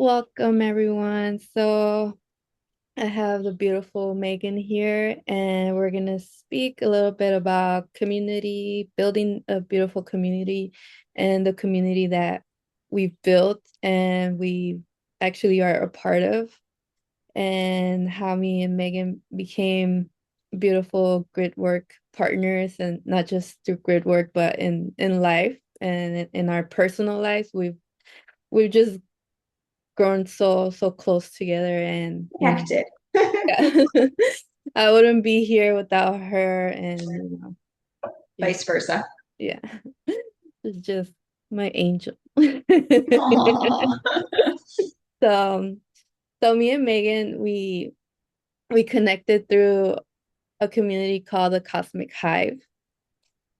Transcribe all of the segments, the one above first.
Welcome, everyone. So, I have the beautiful Megan here, and we're going to speak a little bit about community, building a beautiful community, and the community that we've built and we actually are a part of, and how me and Megan became beautiful grid work partners, and not just through grid work, but in life and in our personal lives. We've just grown so close together, and Connected. yeah. I wouldn't be here without her, and she's, Vice versa. yeah, she's just my angel. Aww. So so me and Megan, we connected through a community called the Cosmic Hive,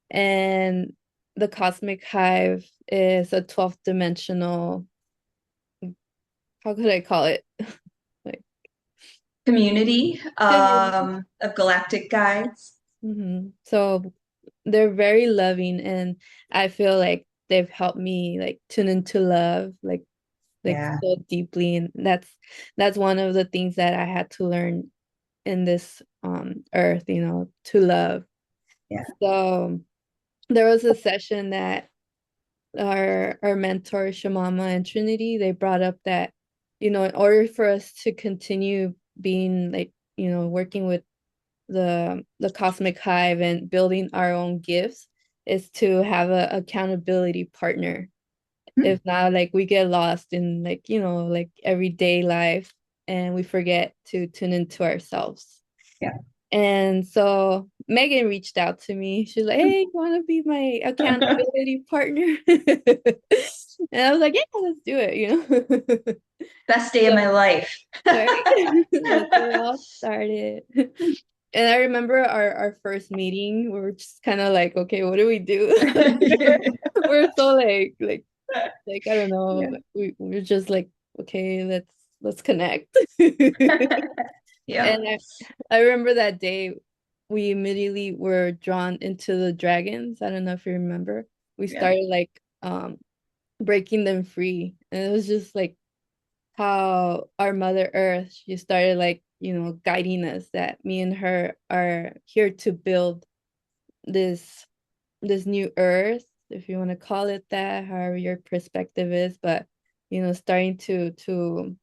and the Cosmic Hive is a 12th dimensional, how could I call it? Like, Community community. of galactic guides. So they're very loving, and I feel like they've helped me like tune into love, like Yeah, so deeply. And that's one of the things that I had to learn in this earth, to love. yeah. So there was a session that our mentor Shamama and Trinity, they brought up that, in order for us to continue being like, working with the cosmic hive and building our own gifts, is to have a accountability partner. Hmm. If not, like, we get lost in, like, like everyday life, and we forget to tune into ourselves. Yeah. And so Megan reached out to me. She's like, "Hey, you want to be my accountability partner?" And I was like, "Yeah, let's do it," Best day of So, my life. right. That's where it all started. And I remember our first meeting, we were just kind of like, okay, what do we do? We're so like I don't know. Yeah. We're just like, okay, let's connect. Yeah. And I remember that day we immediately were drawn into the dragons. I don't know if you remember. We Yeah. started like breaking them free. And it was just like how our Mother Earth, she started like, guiding us, that me and her are here to build this this new earth, if you want to call it that, however your perspective is. But starting to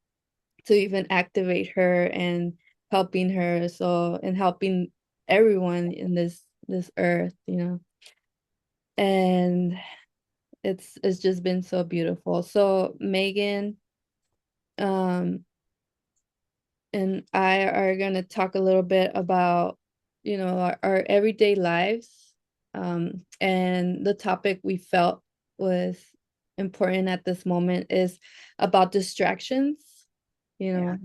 even activate her and helping her, so, and helping everyone in this earth, and it's just been so beautiful. So Megan um and I are going to talk a little bit about, our everyday lives. And the topic we felt was important at this moment is about distractions, Yeah.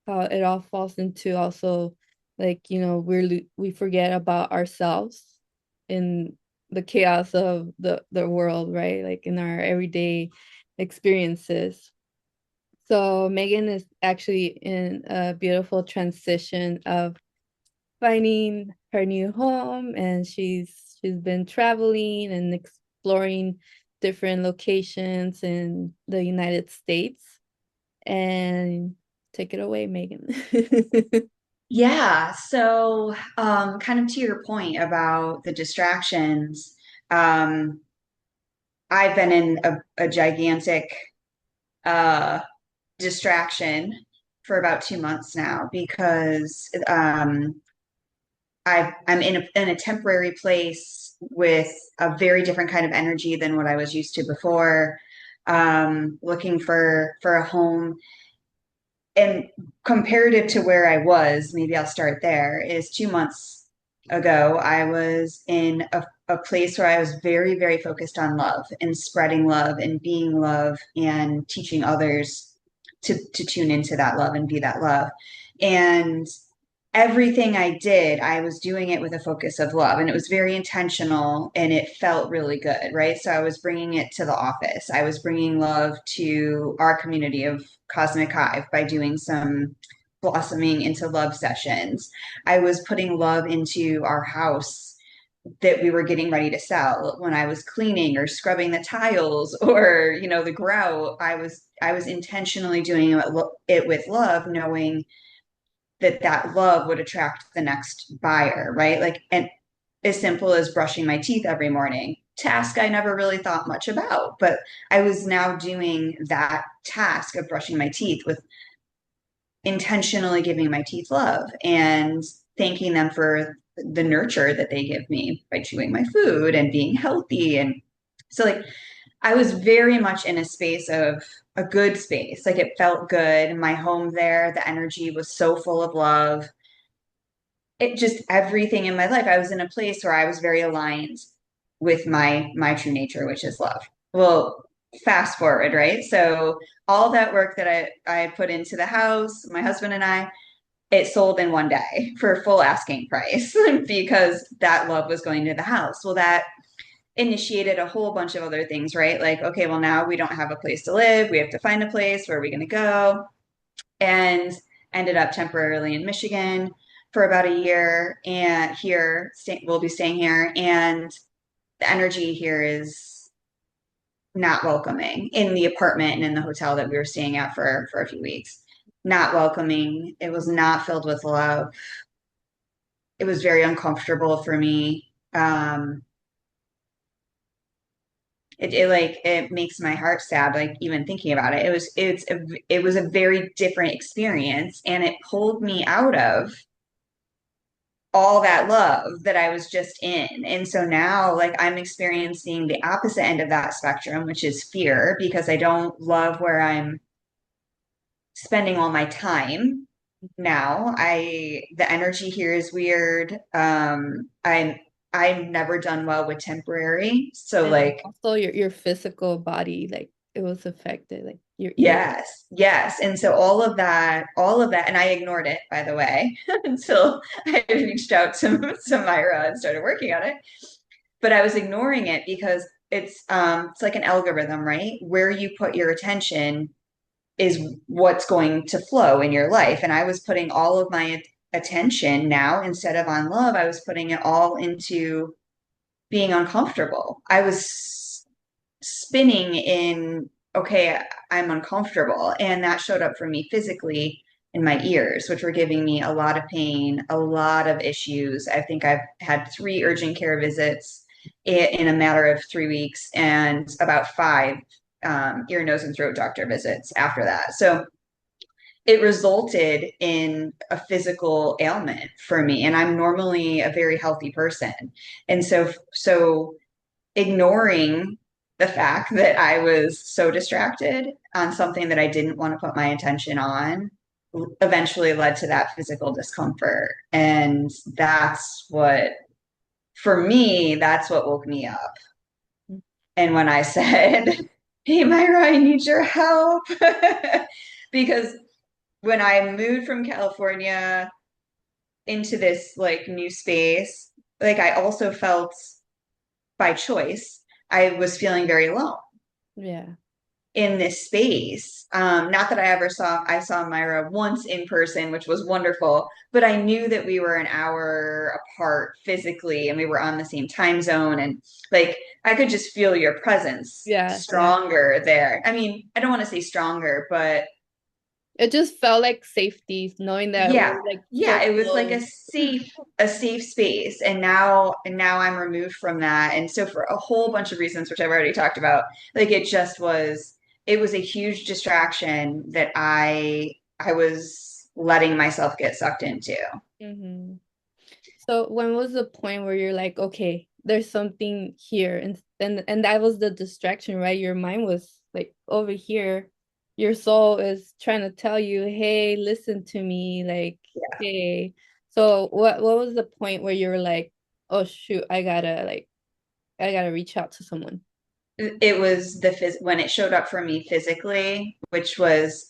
how it all falls into also, like, we forget about ourselves in the chaos of the world, right? Like in our everyday experiences. So Megan is actually in a beautiful transition of finding her new home, and she's been traveling and exploring different locations in the United States. And take it away, Megan. Yeah. So, kind of to your point about the distractions, um, I've been in a gigantic uh, distraction for about 2 months now because I'm in a temporary place with a very different kind of energy than what I was used to before. Looking for a home, and comparative to where I was, maybe I'll start there. Is 2 months ago, I was in a place where I was very focused on love and spreading love and being love and teaching others to tune into that love and be that love. And everything I did, I was doing it with a focus of love, and it was very intentional and it felt really good, right? So I was bringing it to the office. I was bringing love to our community of Cosmic Hive by doing some blossoming into love sessions. I was putting love into our house that we were getting ready to sell. When I was cleaning or scrubbing the tiles or, the grout, I was intentionally doing it with love, knowing that that love would attract the next buyer, right? Like, and as simple as brushing my teeth every morning, task I never really thought much about, but I was now doing that task of brushing my teeth with intentionally giving my teeth love and thanking them for the nurture that they give me by chewing my food and being healthy. And so, like, I was very much in a space of a good space. Like, it felt good. My home there, the energy was so full of love. It just everything in my life. I was in a place where I was very aligned with my true nature, which is love. Well, fast forward, right? So all that work that I put into the house, my husband and I, it sold in one day for full asking price because that love was going to the house. Well, that initiated a whole bunch of other things, right? Like, okay, well, now we don't have a place to live. We have to find a place. Where are we going to go? And ended up temporarily in Michigan for about a year. And here, we'll be staying here. And the energy here is not welcoming in the apartment and in the hotel that we were staying at for a few weeks. Not welcoming. It was not filled with love. It was very uncomfortable for me. It makes my heart sad, like even thinking about it. It was a very different experience, and it pulled me out of all that love that I was just in. And so now, like, I'm experiencing the opposite end of that spectrum, which is fear, because I don't love where I'm spending all my time now. The energy here is weird. I've never done well with temporary. So, And like, also your physical body, like it was affected, like your ear. yes, yes. And so all of that, and I ignored it, by the way, until I reached out to Myra and started working on it. But I was ignoring it because it's like an algorithm, right? Where you put your attention is what's going to flow in your life. And I was putting all of my attention now, instead of on love, I was putting it all into being uncomfortable. I was spinning in, okay, I'm uncomfortable. And that showed up for me physically in my ears, which were giving me a lot of pain, a lot of issues. I think I've had 3 urgent care visits in a matter of 3 weeks and about 5 ear, nose, and throat doctor visits after that. So it resulted in a physical ailment for me. And I'm normally a very healthy person. And so ignoring the fact that I was so distracted on something that I didn't want to put my attention on eventually led to that physical discomfort. And for me, that's what woke me up. And when I said, hey, Myra, I need your help. Because when I moved from California into this like new space, like I also felt by choice, I was feeling very alone Yeah. in this space. Not that I saw Myra once in person, which was wonderful, but I knew that we were an hour apart physically and we were on the same time zone. And like, I could just feel your presence Yeah, yeah. stronger there. I mean, I don't want to say stronger, but It just felt like safety, knowing that yeah, we're like yeah, so it was like close. a safe space. And now I'm removed from that. And so for a whole bunch of reasons, which I've already talked about, like it was a huge distraction that I was letting myself get sucked into. Hmm. So when was the point where you're like, okay, there's something here, and that was the distraction, right? Your mind was like over here. Your soul is trying to tell you, hey, listen to me, like, hey. So what was the point where you were like, oh shoot, I gotta reach out to someone. It was when it showed up for me physically, which was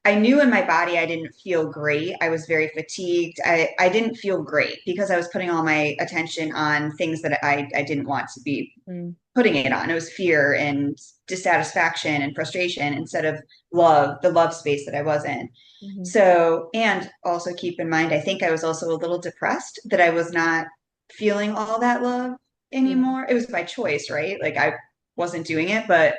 I knew in my body I didn't feel great. I was very fatigued. I didn't feel great because I was putting all my attention on things that I didn't want to be Mm-hmm. putting it on. It was fear and dissatisfaction and frustration instead of love, the love space that I was in. Mm-hmm. So, and also keep in mind, I think I was also a little depressed that I was not feeling all that love Yeah. anymore. It was by choice, right? Like I wasn't doing it, but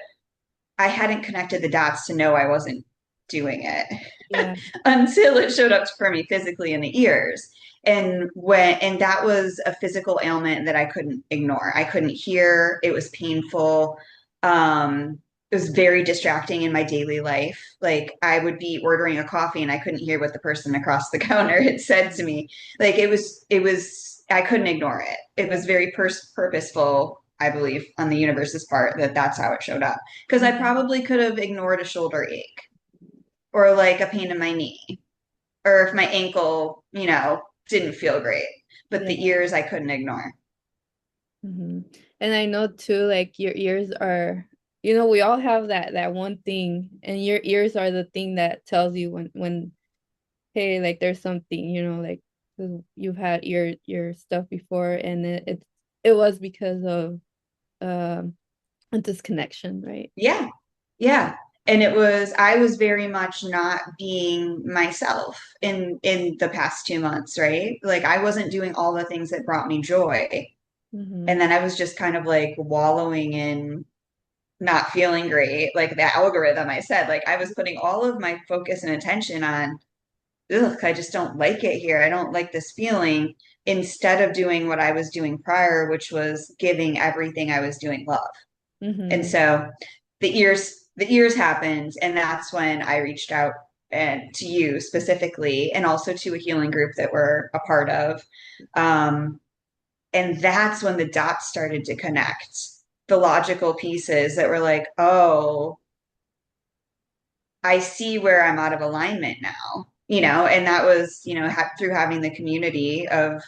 I hadn't connected the dots to know I wasn't doing it Yeah. until it showed up for me physically in the ears. And that was a physical ailment that I couldn't ignore. I couldn't hear. It was painful. It was very distracting in my daily life. Like I would be ordering a coffee and I couldn't hear what the person across the counter had said to me. Like I couldn't ignore it. It Yeah. was very purposeful, I believe, on the universe's part that that's how it showed up. Because I Mhm. probably could have ignored a shoulder ache or like a pain in my knee or if my ankle, didn't feel great. But Yeah. the ears I couldn't ignore. Hmm. And I know too, like your ears are, we all have that one thing, and your ears are the thing that tells you when hey, like there's something, like 'cause you've had your stuff before, and it was because of a disconnection, right? Yeah. Yeah. And I was very much not being myself in the past 2 months, right? Like I wasn't doing all the things that brought me joy. Mm-hmm. And then I was just kind of like wallowing in not feeling great. Like the algorithm I said, like I was putting all of my focus and attention on, ugh, I just don't like it here. I don't like this feeling instead of doing what I was doing prior, which was giving everything I was doing love. And Mm-hmm. so the ears happened, and that's when I reached out and to you specifically, and also to a healing group that we're a part of. Um, and that's when the dots started to connect, the logical pieces that were like, oh, I see where I'm out of alignment now, and that was, through having the community of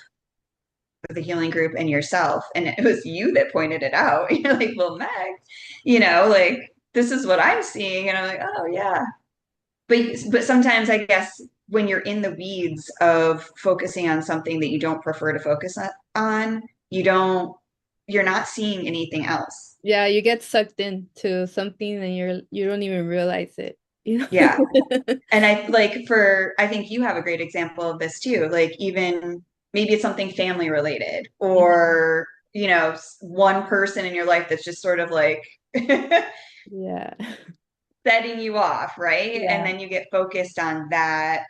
the healing group and yourself. And it was you that pointed it out. You're like, well, Meg, like this is what I'm seeing. And I'm like, oh yeah. But sometimes I guess when you're in the weeds of focusing on something that you don't prefer to focus on, you're not seeing anything else. Yeah, you get sucked into something and you don't even realize it, you Yeah. know? And I think you have a great example of this too. Like even maybe it's something family related Mhm. or, one person in your life that's just sort of like Yeah. setting you off, right? And Yeah. then you get focused on that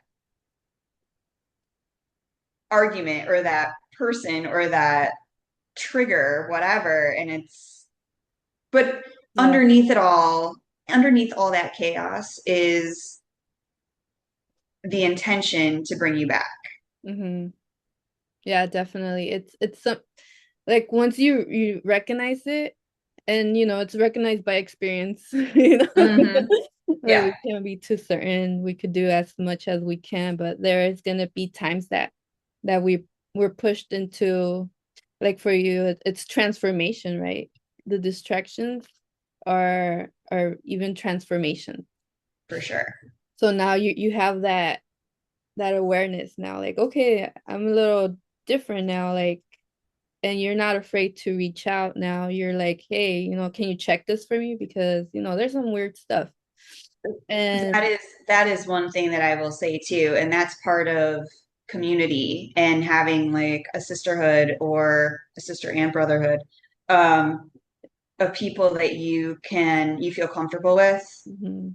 argument or that person or that trigger, whatever. But Yeah. underneath it all, underneath all that chaos is the intention to bring you back. Hmm. Yeah, definitely. It's some like once you recognize it, and it's recognized by experience, Mm-hmm. like Yeah, we can't be too certain. We could do as much as we can, but there is gonna be times that we're pushed into, like for you, it's transformation, right? The distractions are even transformation. for sure. So now you have that awareness now, like, okay, I'm a little different now, like, and you're not afraid to reach out now. You're like, hey, can you check this for me? Because, there's some weird stuff. And That is one thing that I will say too, and that's part of community and having like a sisterhood or a sister and brotherhood um, of people that you feel comfortable with, mhm,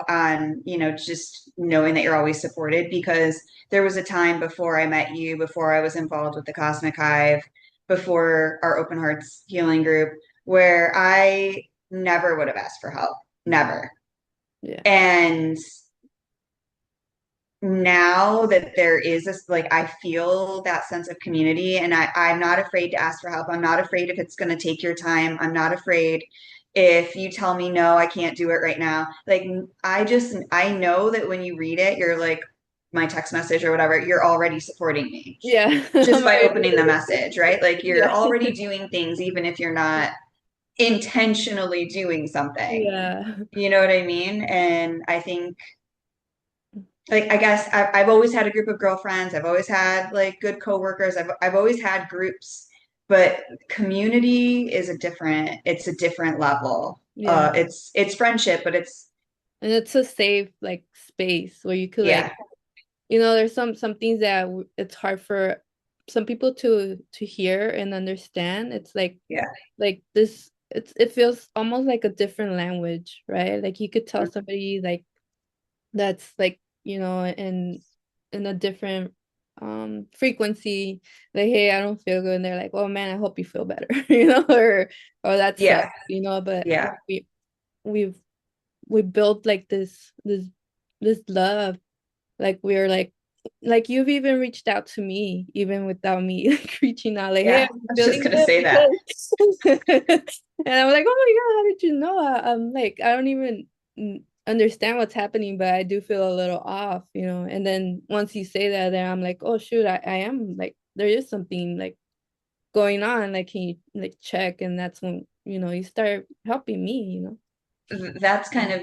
on just knowing that you're always supported. Because there was a time before I met you, before I was involved with the Cosmic Hive, before our Open Hearts healing group, where I never would have asked for help, never. yeah, And now that there is this, like I feel that sense of community, and I'm not afraid to ask for help. I'm not afraid if it's going to take your time. I'm not afraid if you tell me no, I can't do it right now. Like I know that when you read it, you're like my text message or whatever, you're already supporting me yeah. just I'm by already, opening the message, right? Like you're yeah, already doing things even if you're not intentionally doing something. yeah, You know what I mean? And I think, like, I guess I've always had a group of girlfriends. I've always had like good coworkers. I've always had groups, but community is it's a different level. yeah. It's friendship, but And it's a safe like space where you could, like, yeah, there's some things that it's hard for some people to hear and understand. It's Yeah. like this, it feels almost like a different language, right? Like you could tell somebody like that's like, in a different frequency, like, hey, I don't feel good, and they're like, oh man, I hope you feel better, or that Yeah. sucks, but Yeah. we've we built like this love, like we're like you've even reached out to me even without me like reaching out, like, hey, Yeah. I'm I was just feeling gonna good say that. because and I'm like, oh my God, how did you know? I'm like, I don't even understand what's happening, but I do feel a little off, and then once you say that, then I'm like, oh shoot, I am like, there is something like going on, like, can you like check? And that's when you start helping me. That's kind of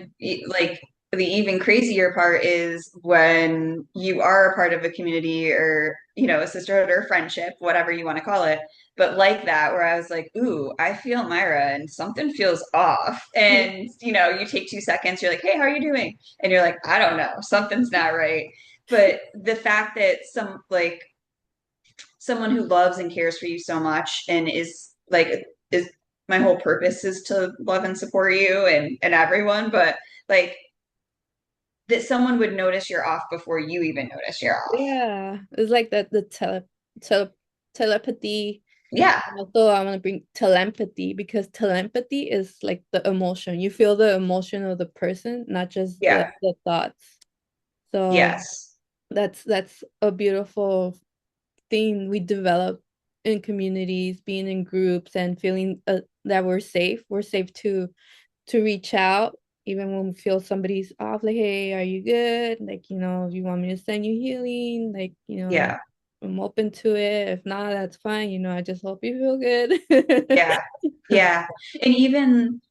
like the even crazier part is when you are a part of a community or, a sisterhood or a friendship, whatever you want to call it. But like that, where I was like, ooh, I feel Myra and something feels off. And, you take 2 seconds, you're like, hey, how are you doing? And you're like, I don't know, something's not right. But the fact that someone who loves and cares for you so much and is my whole purpose is to love and support you and everyone, but like that someone would notice you're off before you even notice you're off. Yeah, it's like that the telepathy. Yeah, Also, I want to bring telepathy, because telepathy is like the emotion. You feel the emotion of the person, not just the yeah, the thoughts. So yes, that's a beautiful thing we develop in communities, being in groups and feeling that we're safe. We're safe to reach out even when we feel somebody's off, like, hey, are you good? Like, you want me to send you healing? Like, yeah, I'm open to it. If not, that's fine. I just hope you feel good. yeah, yeah. And even,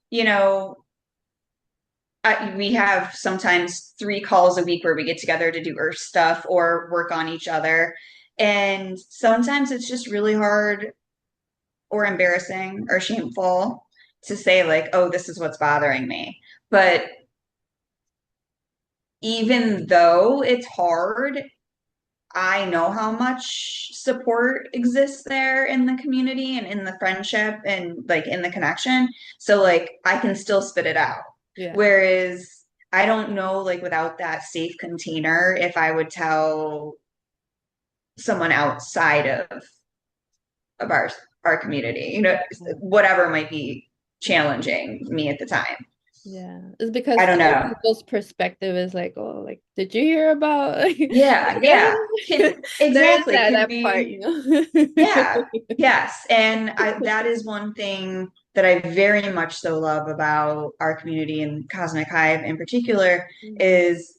we have sometimes 3 calls a week where we get together to do earth stuff or work on each other. And sometimes it's just really hard or embarrassing or shameful to say like, oh, this is what's bothering me. But even though it's hard, I know how much support exists there in the community and in the friendship and like in the connection. So like I can still spit it out. Yeah. Whereas I don't know, like without that safe container, if I would tell someone outside of our community, Yeah. whatever might be challenging me at the time. Yeah. It's I because don't other know. people's perspective is like, oh, like, did you hear about like, Yeah, yeah. Can there is exactly can that part, be yeah. Yes, and that is one thing that I very much so love about our community and Cosmic Hive in particular is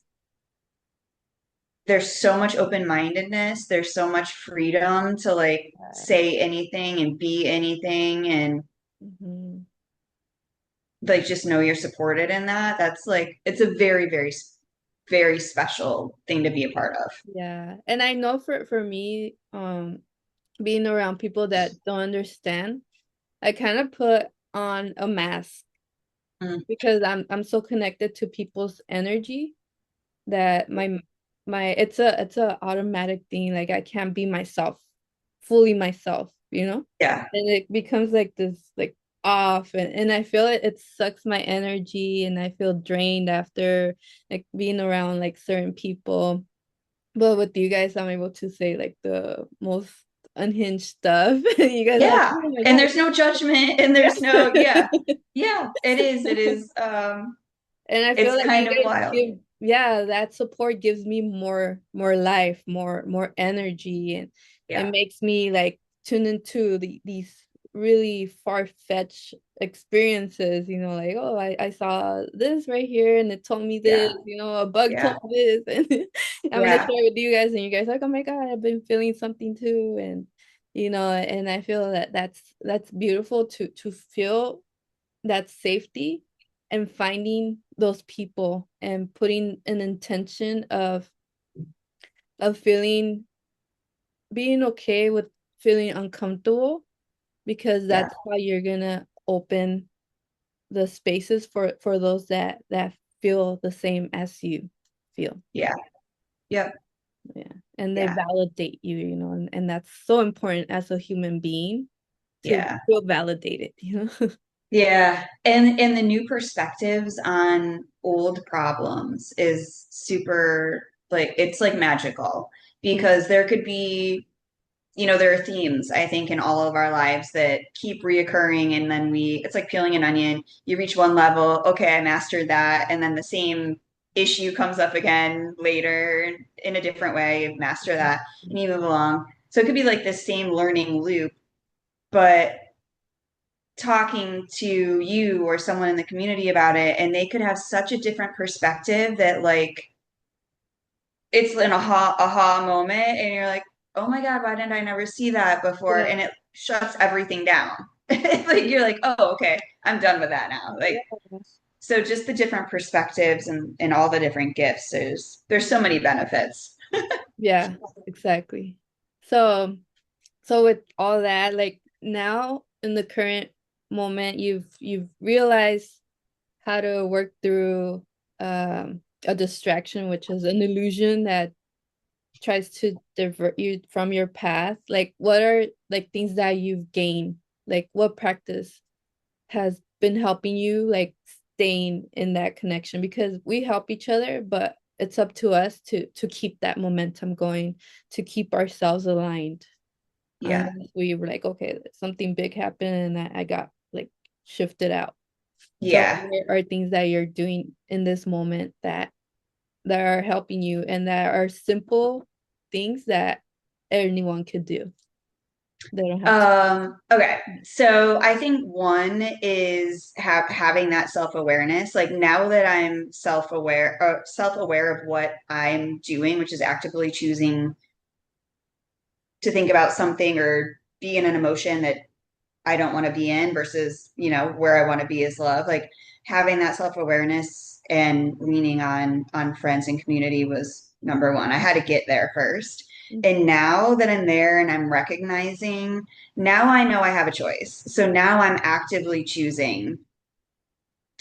there's so much open-mindedness, there's so much freedom to like say anything and be anything and Mhm. like just know you're supported in that. That's like it's a very, very, very special thing to be a part of. Yeah. And I know for me, being around people that don't understand, I kind of put on a mask Mm, because I'm so connected to people's energy that my it's a automatic thing. Like, I can't be myself, fully myself. yeah, And it becomes like this, like, off, and I feel it sucks my energy, and I feel drained after like being around like certain people. But with you guys, I'm able to say like the most unhinged stuff. You guys are like, yeah. oh my And God. there's no judgment and there's no, yeah, yeah, it is. It is. And I feel It's like kind you of guys wild. give, yeah, that support gives me more life, more energy, and it Yeah. makes me like tune into these really far-fetched experiences, like, oh, I saw this right here and it told me this, Yeah. a bug Yeah. told me this, and I'm gonna share Yeah. it with you guys, and you guys are like, oh my God, I've been feeling something too. And and I feel that that's beautiful to feel that safety, and finding those people and putting an intention of feeling, being okay with feeling uncomfortable, because Yeah. that's how you're gonna open the spaces for those that feel the same as you feel. Yeah. Yeah. Yeah. and they Yeah. validate you, and that's so important as a human being to Yeah. feel validated. Yeah. And the new perspectives on old problems is super, like it's like magical because there could be, there are themes, I think, in all of our lives that keep reoccurring. And then it's like peeling an onion. You reach one level, okay, I mastered that. And then the same issue comes up again later in a different way, you master that, and you move along. So it could be like this same learning loop, but talking to you or someone in the community about it, and they could have such a different perspective that, like, it's an aha moment, and you're like, oh my God, why didn't I never see that before? Yeah. And it shuts everything down. Like you're like, oh, okay, I'm done with that now. Like, Yeah. so just the different perspectives and all the different gifts, there's so many benefits. Yeah, exactly. So, so with all that, like now in the current moment, you've realized how to work through a distraction, which is an illusion that tries to divert you from your path. Like, what are like things that you've gained? Like, what practice has been helping you like staying in that connection? Because we help each other, but it's up to us to keep that momentum going, to keep ourselves aligned. Yeah. Unless we were like, okay, something big happened and I got like shifted out. So Yeah. what are things that you're doing in this moment that are helping you and that are simple things that anyone could do? They don't have to. Okay. So I think one is having that self-awareness. Like now that I'm self-aware of what I'm doing, which is actively choosing to think about something or be in an emotion that I don't want to be in versus, where I want to be is love. Like having that self-awareness and leaning on friends and community was number one. I had to get there first. And now that I'm there and I'm recognizing, now I know I have a choice. So now I'm actively choosing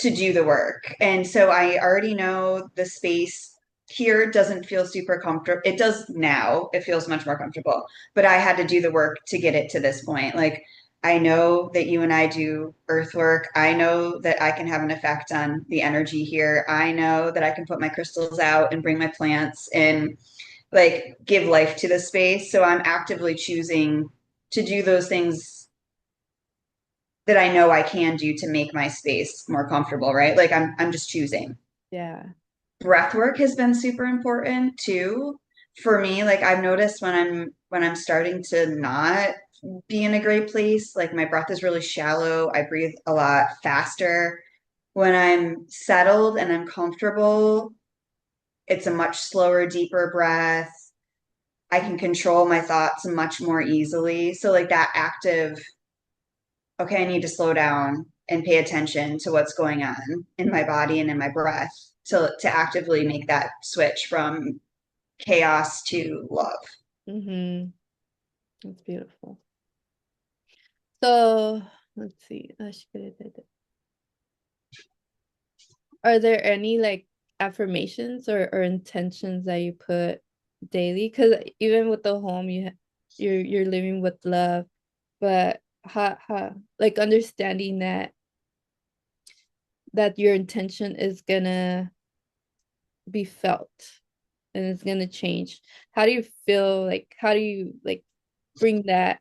to do the work. And so I already know the space here doesn't feel super comfortable. It does now. It feels much more comfortable. But I had to do the work to get it to this point. Like I know that you and I do earth work. I know that I can have an effect on the energy here. I know that I can put my crystals out and bring my plants and like give life to the space. So I'm actively choosing to do those things that I know I can do to make my space more comfortable, right? Like I'm just choosing. Yeah. Breath work has been super important too for me. Like I've noticed when I'm starting to not be in a great place, like my breath is really shallow. I breathe a lot faster. When I'm settled and I'm comfortable, it's a much slower, deeper breath. I can control my thoughts much more easily. So like that active, okay, I need to slow down and pay attention to what's going on in my body and in my breath to actively make that switch from chaos to love. Mm-hmm. That's beautiful. So let's see. Are there any like affirmations or intentions that you put daily? Because even with the home, you're living with love, but how like understanding that your intention is gonna be felt and it's gonna change. How do you feel like how do you like bring that,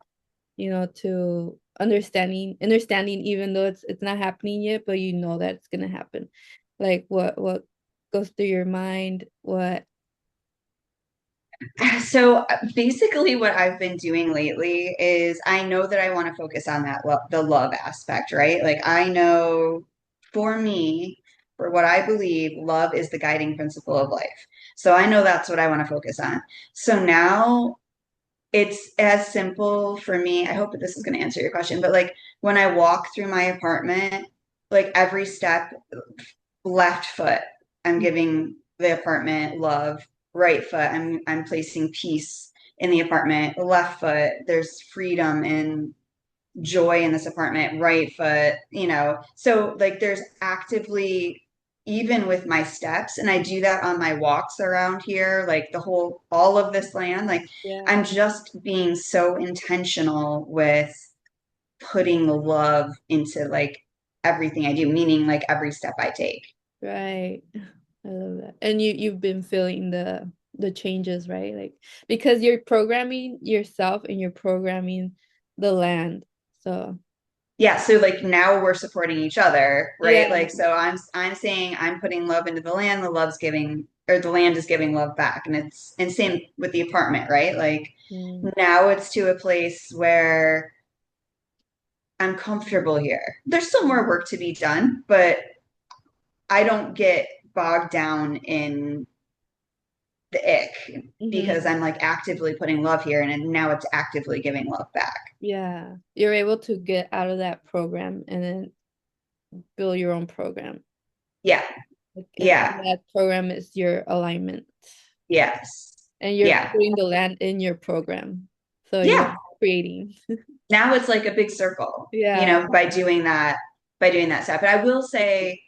to understanding even though it's not happening yet, but you know that it's gonna happen. Like what goes through your mind? What So basically, what I've been doing lately is I know that I want to focus on the love aspect, right? Like I know for me, for what I believe, love is the guiding principle of life. So I know that's what I want to focus on. So now it's as simple for me. I hope that this is going to answer your question, but like when I walk through my apartment, like every step, left foot, I'm giving the apartment love. Right foot, I'm placing peace in the apartment. Left foot, there's freedom and joy in this apartment. Right foot, so like there's actively even with my steps, and I do that on my walks around here, like all of this land, like Yeah, I'm just being so intentional with putting love into like everything I do, meaning like every step I take. right. I love that. And you've been feeling the changes, right? Like because you're programming yourself and you're programming the land. So, Yeah, so like now we're supporting each other, right? yeah. Like so I'm saying I'm putting love into the land, the love's giving or the land is giving love back. And it's and same with the apartment, right? Like Mm, now it's to a place where I'm comfortable here. There's still more work to be done, but I don't get bogged down in the ick because mm-hmm. I'm like actively putting love here and now it's actively giving love back. Yeah. You're able to get out of that program and then build your own program. Yeah. Like, and Yeah. that program is your alignment. Yes. And you're Yeah. putting the land in your program. So you're Yeah. creating. Now it's like a big circle, Yeah. by doing that stuff. But I will say,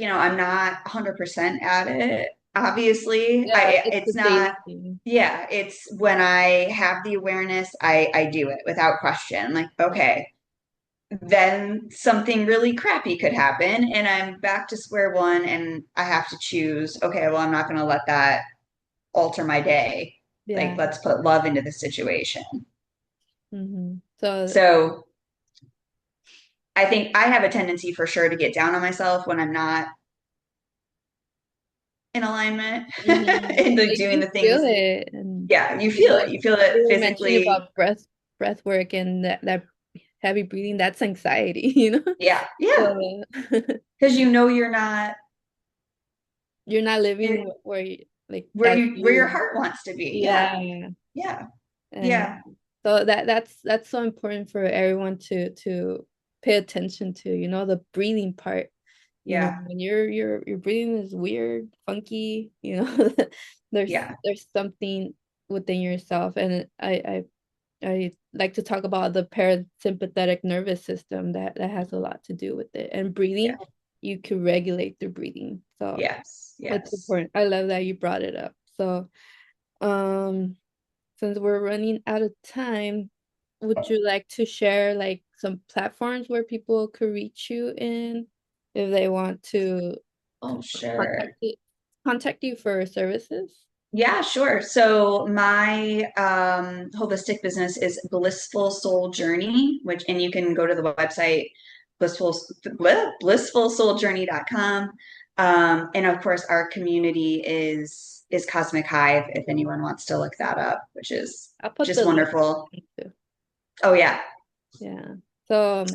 I'm not 100% at it. Obviously, Yeah, I it's a it's not. daily thing. Yeah, it's when I have the awareness, I do it without question. Like, okay, then something really crappy could happen and I'm back to square one and I have to choose, okay, well, I'm not going to let that alter my day. Like, Yeah. let's put love into the situation. So, So I think I have a tendency for sure to get down on myself when I'm not in alignment and like like doing you the things. feel it, and Yeah, you feel it. You feel it you were mentioning physically. about breath work and that heavy breathing. That's anxiety, Yeah, yeah. So Because you're not you're not you're, living where you like as where your you. heart wants to be. Yeah, Yeah, yeah, and yeah, so that's so important for everyone to pay attention to. The breathing part. yeah, When your breathing is weird, funky. There's yeah, there's something within yourself, and I like to talk about the parasympathetic nervous system that has a lot to do with it. And yeah. breathing, you can regulate the breathing. So Yes, it's yes. important. I love that you brought it up. So, um, since we're running out of time, would you like to share like some platforms where people could reach you in if they want to Oh, contact sure. you, contact you for services? Yeah, sure. So my holistic business is Blissful Soul Journey, and you can go to the website blissful blissfulsouljourney.com. And of course our community is Cosmic Hive if anyone wants to look that up, which is I'll put just the link wonderful. too. Oh yeah. Yeah. So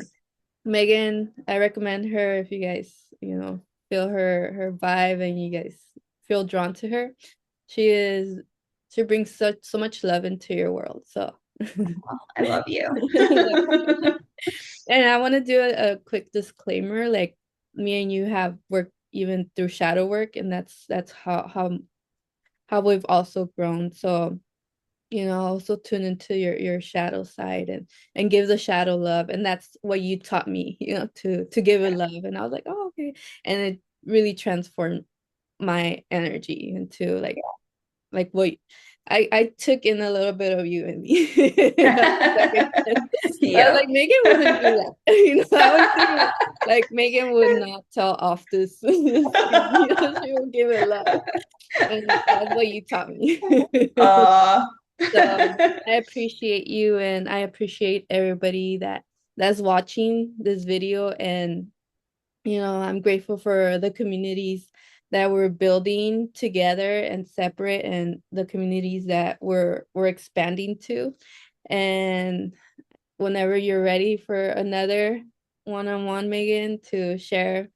Meghan, I recommend her if you guys, feel her vibe and you guys feel drawn to her. She is she brings so much love into your world. So I love you. and I want to do a quick disclaimer, like me and you have worked even through shadow work, and that's how we've also grown. So also tune into your shadow side and give the shadow love, and that's what you taught me, to give it love, and I was like, oh, okay, and it really transformed my energy into like what I took in a little bit of you and me. At the second chance. I was Yep. like, Megan wouldn't do that. I was thinking like Megan would not tell off this thing. She would give it love. And that's what you taught me. uh So I appreciate you and I appreciate everybody that's watching this video, and I'm grateful for the communities that we're building together and separate, and the communities that we're expanding to. And whenever you're ready for another one-on-one, Megan, to share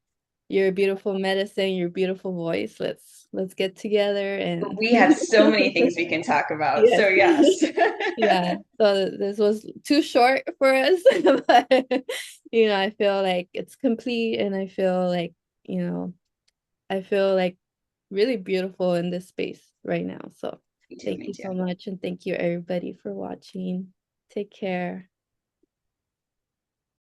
your beautiful medicine, your beautiful voice, let's get together and we have so many things we can talk about. yes. So yes. Yeah, so this was too short for us, but I feel like it's complete, and you know, I feel like really beautiful in this space right now. So Me too, thank me you too. so much, and thank you everybody for watching. Take care.